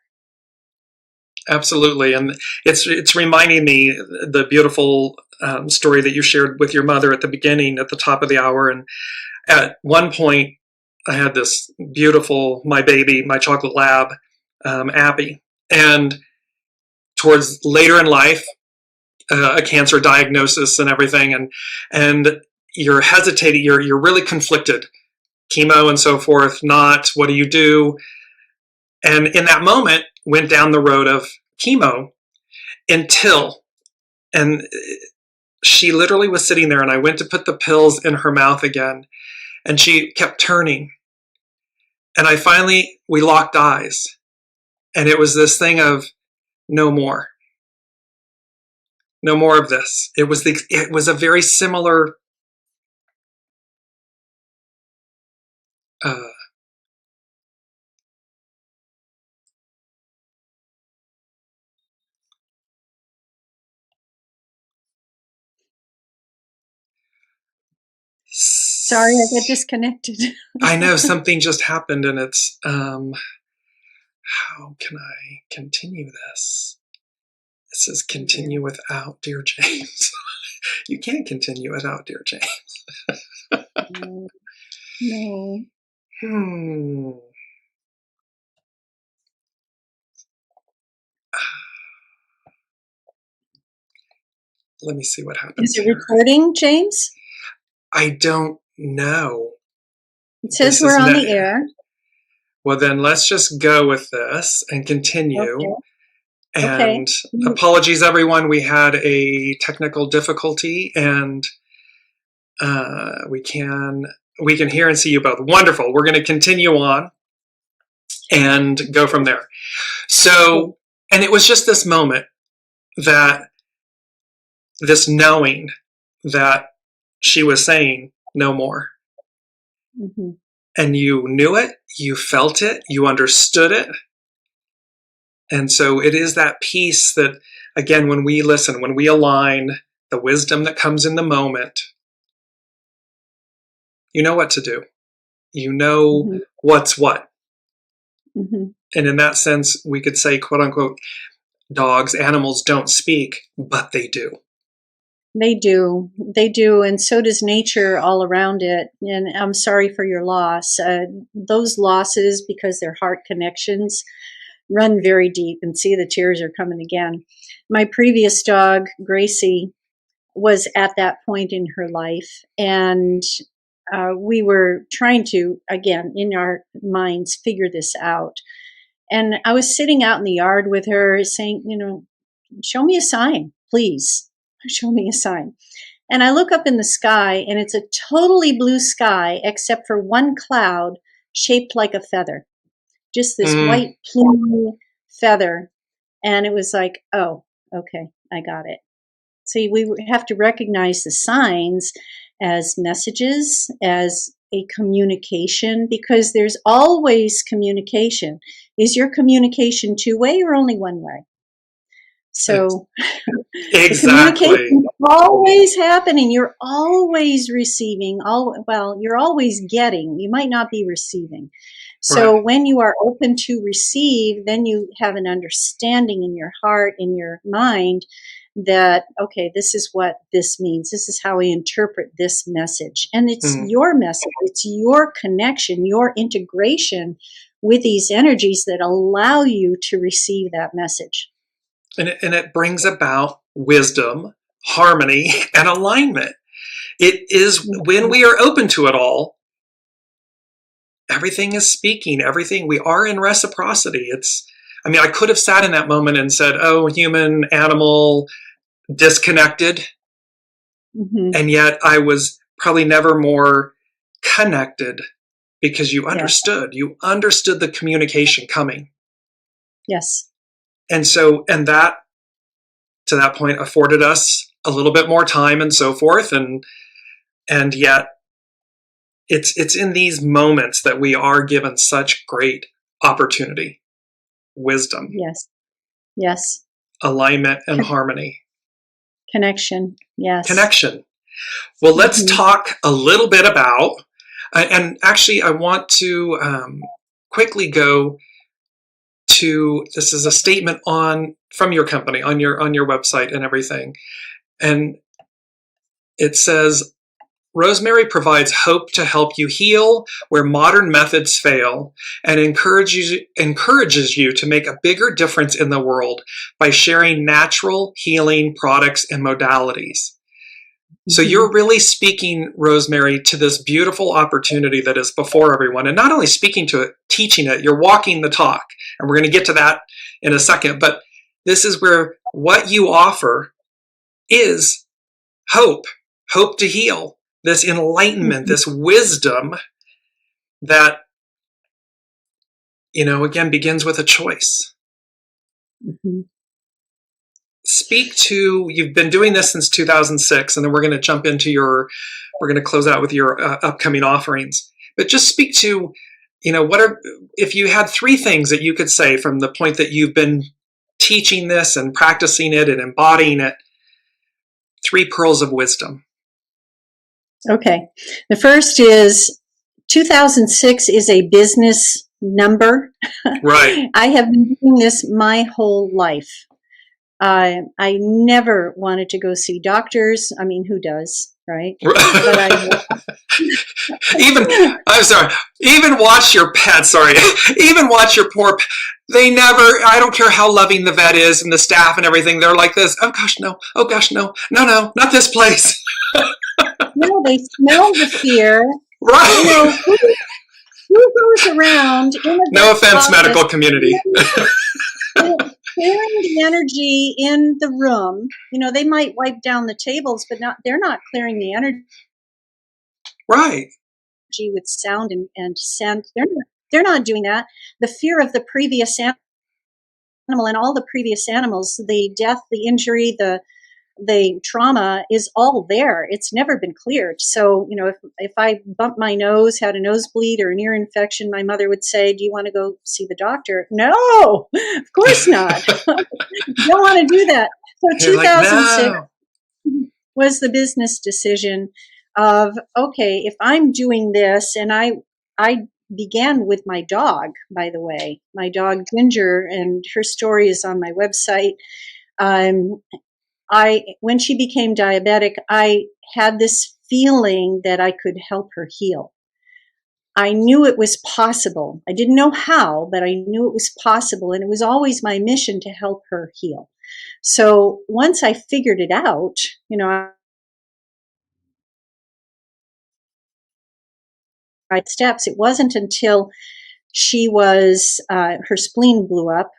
Absolutely. And it's reminding me the beautiful story that you shared with your mother at the beginning, at the top of the hour. And at one point, I had this beautiful, my baby, my chocolate lab, Abby. And towards later in life, a cancer diagnosis and everything. And you're hesitating, you're really conflicted. Chemo and so forth, not, what do you do? And in that moment, went down the road of chemo and she literally was sitting there, and I went to put the pills in her mouth again, and she kept turning. And we locked eyes, and it was this thing of no more of this. It was a very similar Sorry, I got disconnected. I know something just happened, and it's, how can I continue this? It says continue without Dearjames. You can't continue without Dearjames. No. Let me see what happens. Is it recording, James? I don't know. It says we're on the air. Well, then let's just go with this and continue. Okay. And apologies, everyone. We had a technical difficulty, and we can hear and see you both. Wonderful. We're going to continue on and go from there. So, and it was just this moment, that this knowing that she was saying no more. Mm-hmm. And you knew it, you felt it, you understood it. And so it is that peace that, again, when we listen, when we align, the wisdom that comes in the moment, you know what to do. You know what's what. Mm-hmm. And in that sense, we could say, quote unquote, dogs, animals don't speak, but they do. They do. They do. And so does nature all around it. And I'm sorry for your loss. Those losses, because they're heart connections, run very deep. And see, the tears are coming again. My previous dog, Gracie, was at that point in her life. And we were trying to, again, in our minds, figure this out. And I was sitting out in the yard with her saying, show me a sign, please. Show me a sign. And I look up in the sky, and it's a totally blue sky except for one cloud shaped like a feather. Just this white plume feather. And it was like, oh, okay, I got it. See, we have to recognize the signs as messages, as a communication, because there's always communication. Is your communication two-way or only one way? So exactly. The communication is always happening. You're always receiving. You're always getting. You might not be receiving. So right. When you are open to receive, then you have an understanding in your heart, in your mind, that, okay, this is what this means. This is how I interpret this message. And it's your message. It's your connection, your integration with these energies that allow you to receive that message. And it brings about wisdom, harmony, and alignment. It is when we are open to it all, everything is speaking, everything. We are in reciprocity. I could have sat in that moment and said, oh, human, animal, disconnected. Mm-hmm. And yet I was probably never more connected, because you understood. Yes. You understood the communication coming. Yes. And that, to that point, afforded us a little bit more time and so forth. And yet it's in these moments that we are given such great opportunity. wisdom. Yes. Yes. Alignment and harmony. Connection. Yes. Connection. Well, let's Mhm. talk a little bit about, and actually I want to quickly go to, this is a statement from your company, on your website and everything. And it says, Rosemary provides hope to help you heal where modern methods fail, and encourages you to make a bigger difference in the world by sharing natural healing products and modalities. So you're really speaking, Rosemary, to this beautiful opportunity that is before everyone. And not only speaking to it, teaching it, you're walking the talk. And we're going to get to that in a second. But this is where what you offer is hope to heal, this enlightenment, this wisdom that, again, begins with a choice. Mm-hmm. Speak to, you've been doing this since 2006, and then we're going to jump into we're going to close out with your upcoming offerings. But just speak to, if you had 3 things that you could say from the point that you've been teaching this and practicing it and embodying it, 3 pearls of wisdom. Okay. The first is 2006 is a business number. Right. I have been doing this my whole life. I never wanted to go see doctors. I mean, who does, right? But even watch your pet, even watch your poor pet. They never, I don't care how loving the vet is and the staff and everything, they're like this, oh gosh, no, no, not this place. No, they smell the fear. Right. Who goes around in a no offense, medical community. Clearing the energy in the room. They might wipe down the tables, but they're not clearing the energy. Right. With sound and scent. They're not doing that. The fear of the previous animal and all the previous animals, the death, the injury, the trauma is all there. It's never been cleared. So, if I bumped my nose, had a nosebleed or an ear infection, my mother would say, do you want to go see the doctor? No, of course not. You don't want to do that. So 2006 was the business decision of, okay, if I'm doing this, and I began with my dog, by the way, my dog Ginger, and her story is on my website. When she became diabetic, I had this feeling that I could help her heal. I knew it was possible. I didn't know how, but I knew it was possible. And it was always my mission to help her heal. So once I figured it out, steps, it wasn't until she was, her spleen blew up,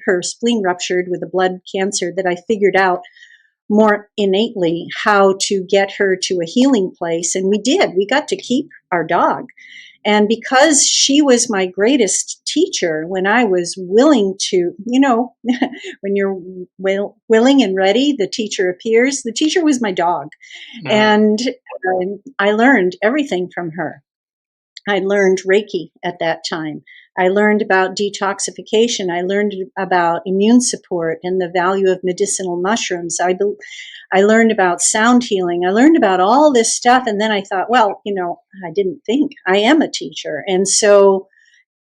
her spleen ruptured with a blood cancer, that I figured out more innately how to get her to a healing place. And we did. We got to keep our dog. And because she was my greatest teacher, when I was willing to, when you're willing and ready, the teacher appears. The teacher was my dog. Mm. And I learned everything from her. I learned Reiki at that time. I learned about detoxification. I learned about immune support and the value of medicinal mushrooms. I learned about sound healing. I learned about all this stuff. And then I thought, well, I didn't think. I am a teacher. And so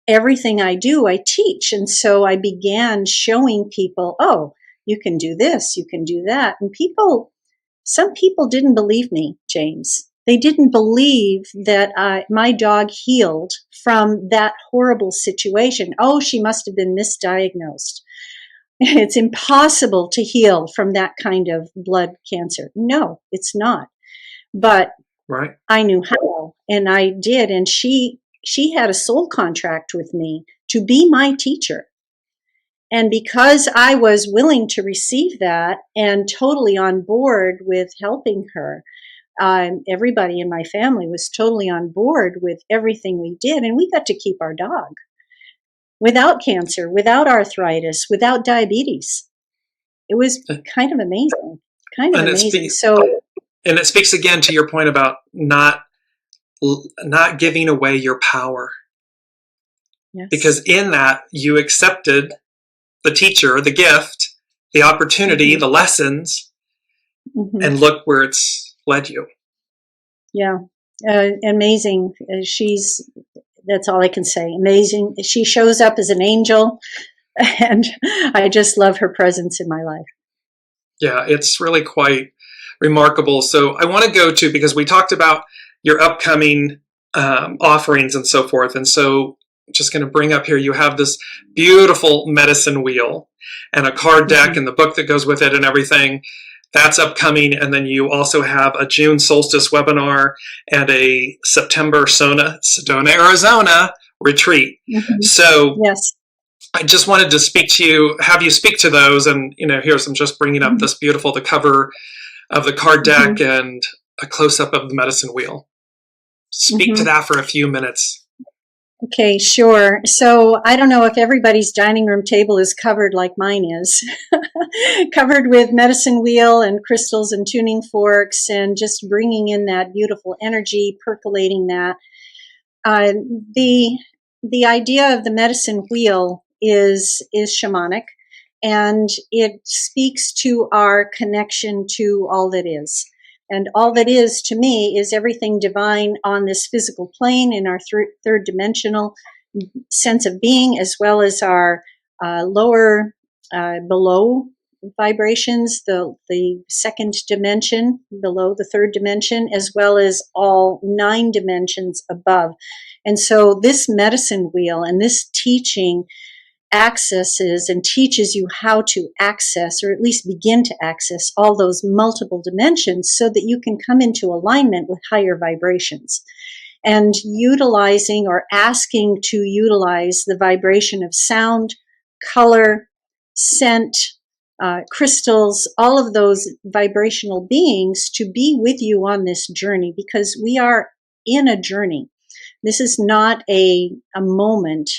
everything I do, I teach. And so I began showing people, oh, you can do this, you can do that. And some people didn't believe me, James. They didn't believe that my dog healed from that horrible situation. Oh, she must have been misdiagnosed. It's impossible to heal from that kind of blood cancer. No, it's not. But right. I knew how, and I did. And she had a soul contract with me to be my teacher. And because I was willing to receive that and totally on board with helping her, everybody in my family was totally on board with everything we did. And we got to keep our dog without cancer, without arthritis, without diabetes. It was kind of amazing, And it speaks again to your point about not giving away your power. Yes. Because in that you accepted the teacher, the gift, the opportunity, the lessons, and look where it's led you. Yeah. Amazing. That's all I can say. Amazing. She shows up as an angel, and I just love her presence in my life. Yeah, it's really quite remarkable. So I want to go to, because we talked about your upcoming offerings and so forth. And so just going to bring up here, you have this beautiful medicine wheel and a card deck and the book that goes with it and everything. That's upcoming. And then you also have a June Solstice webinar and a September Sedona, Arizona retreat. So yes, I just wanted to have you speak to those. And, here's, I'm just bringing up this the cover of the card deck and a close-up of the medicine wheel. Speak to that for a few minutes. Okay, sure. So I don't know if everybody's dining room table is covered like mine is, covered with medicine wheel and crystals and tuning forks and just bringing in that beautiful energy, percolating that. The idea of the medicine wheel is shamanic, and it speaks to our connection to all that is. And all that is, to me, is everything divine on this physical plane in our third dimensional sense of being, as well as our lower below vibrations, the second dimension below the third dimension, as well as all 9 dimensions above. And so this medicine wheel and this teaching accesses and teaches you how to access, or at least begin to access, all those multiple dimensions so that you can come into alignment with higher vibrations. And utilizing or asking to utilize the vibration of sound, color, scent, crystals, all of those vibrational beings to be with you on this journey, because we are in a journey. This is not a moment.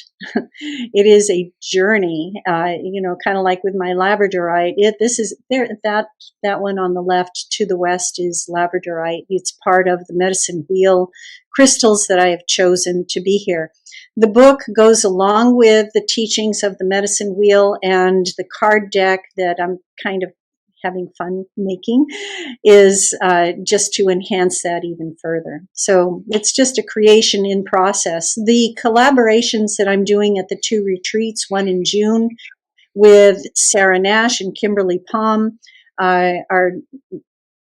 It is a journey, kind of like with my labradorite. That one on the left to the west is labradorite. It's part of the medicine wheel crystals that I have chosen to be here. The book goes along with the teachings of the medicine wheel, and the card deck that I'm kind of having fun making is just to enhance that even further. So it's just a creation in process. The collaborations that I'm doing at the 2 retreats, one in June with Sarah Nash and Kimberly Palm, are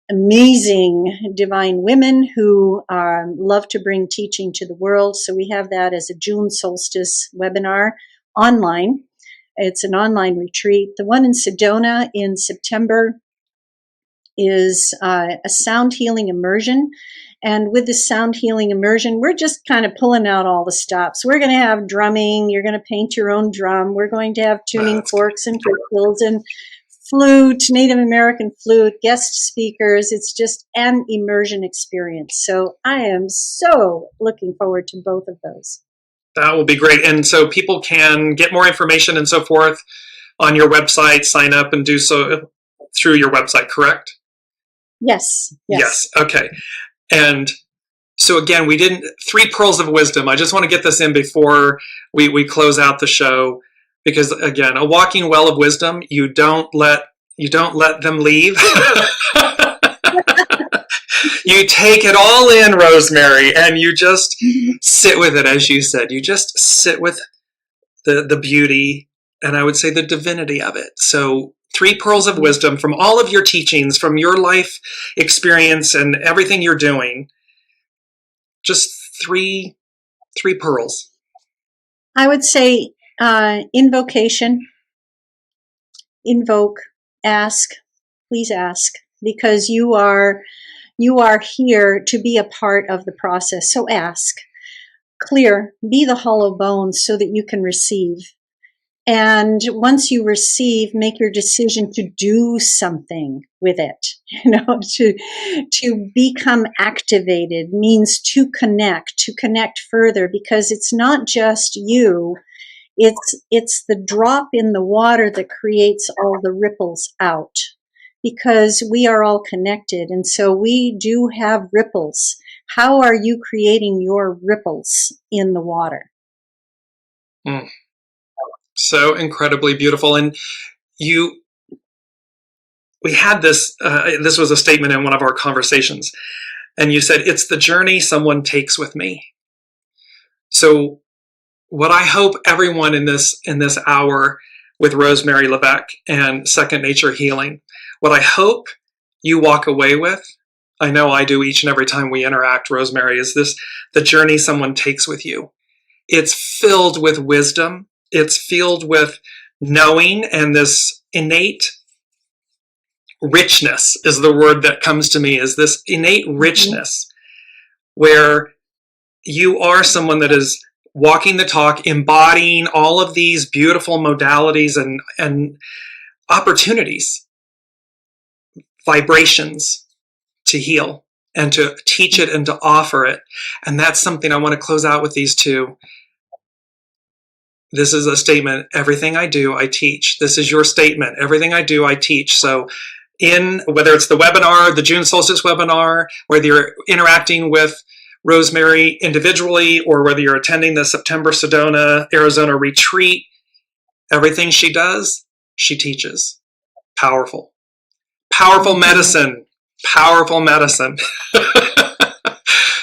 amazing divine women who love to bring teaching to the world. So we have that as a June Solstice webinar online. It's an online retreat. The one in Sedona in September is a sound healing immersion. And with the sound healing immersion, we're just kind of pulling out all the stops. We're going to have drumming. You're going to paint your own drum. We're going to have tuning forks and crystals and flute, Native American flute, guest speakers. It's just an immersion experience. So I am so looking forward to both of those. That will be great. And so people can get more information and so forth on your website, sign up and do so through your website, correct? Yes. Okay. And so again, 3 pearls of wisdom. I just want to get this in before we close out the show, because again, a walking well of wisdom, you don't let them leave. You take it all in, Rosemary, and you just sit with it, as you said. You just sit with the beauty, and I would say the divinity of it. So 3 pearls of wisdom from all of your teachings, from your life experience and everything you're doing. Just three pearls. I would say invocation, invoke, ask, please ask, because you are here to be a part of the process. So ask, clear, be the hollow bones so that you can receive. And once you receive, make your decision to do something with it. To become activated means to connect further, because it's not just you. It's the drop in the water that creates all the ripples out, because we are all connected. And so we do have ripples. How are you creating your ripples in the water? So incredibly beautiful. And we had this, this was a statement in one of our conversations, and you said, it's the journey someone takes with me. So what I hope everyone in this hour with Rosemary Levesque and Second Nature Healing, what I hope you walk away with, I know I do each and every time we interact, Rosemary, is this, the journey someone takes with you. It's filled with wisdom. It's filled with knowing, and this innate richness is the word that comes to me, is this innate richness where you are someone that is walking the talk, embodying all of these beautiful modalities and opportunities, vibrations to heal and to teach it and to offer it. And that's something I want to close out with these two. This is a statement. Everything I do, I teach. This is your statement. Everything I do, I teach. So whether it's the webinar, the June Solstice webinar, whether you're interacting with Rosemary individually, or whether you're attending the September Sedona, Arizona retreat, everything she does, she teaches. Powerful. Powerful medicine. Powerful medicine.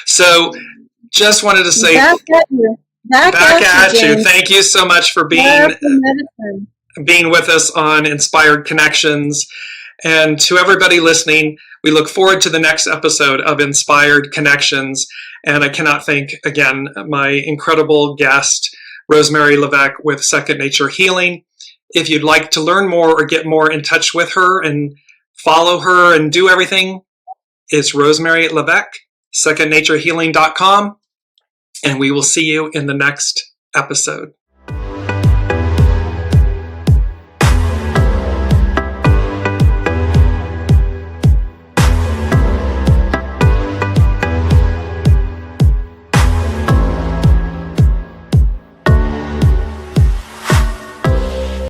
So just wanted to say, back at you. James. Thank you so much for being with us on Inspired Connections. And to everybody listening, we look forward to the next episode of Inspired Connections. And I cannot thank, again, my incredible guest, Rosemary Levesque with Second Nature Healing. If you'd like to learn more or get more in touch with her and follow her and do everything, it's Rosemary Levesque, secondnaturehealing.com. And we will see you in the next episode.